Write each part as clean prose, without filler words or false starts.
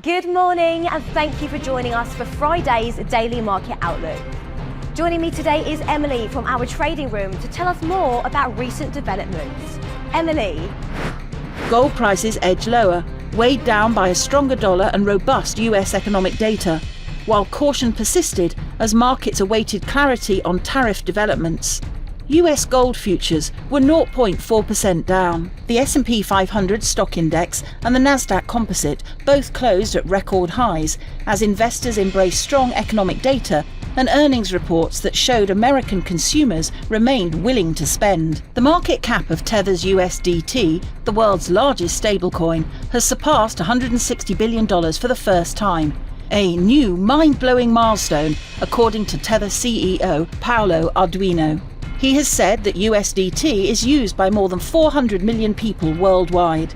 Good morning and thank you for joining us for Friday's Daily Market Outlook. Joining me today is Emily from our trading room to tell us more about recent developments. Emily. Gold prices edge lower, weighed down by a stronger dollar and robust US economic data, while caution persisted as markets awaited clarity on tariff developments. US gold futures were 0.4% down. The S&P 500 stock index and the Nasdaq Composite both closed at record highs as investors embraced strong economic data and earnings reports that showed American consumers remained willing to spend. The market cap of Tether's USDt, the world's largest stablecoin, has surpassed $160 billion for the first time. A new mind-blowing milestone, according to Tether CEO Paolo Arduino. He has said that USDt is used by more than 400 million people worldwide.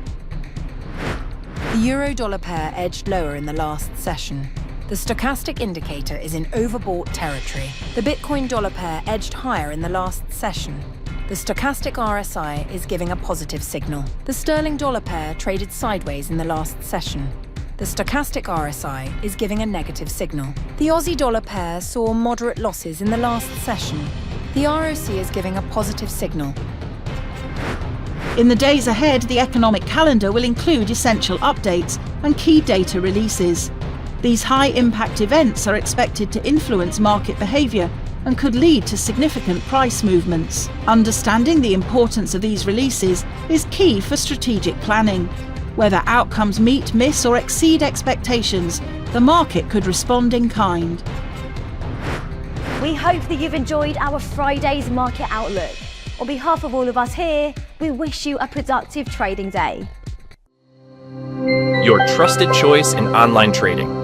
The euro-dollar pair edged lower in the last session. The stochastic indicator is in overbought territory. The Bitcoin-dollar pair edged higher in the last session. The stochastic RSI is giving a positive signal. The sterling-dollar pair traded sideways in the last session. The stochastic RSI is giving a negative signal. The Aussie-dollar pair saw moderate losses in the last session. The ROC is giving a positive signal. In the days ahead, the economic calendar will include essential updates and key data releases. These high-impact events are expected to influence market behaviour and could lead to significant price movements. Understanding the importance of these releases is key for strategic planning. Whether outcomes meet, miss or exceed expectations, the market could respond in kind. We hope that you've enjoyed our Friday's Market Outlook. On behalf of all of us here, we wish you a productive trading day. Your trusted choice in online trading.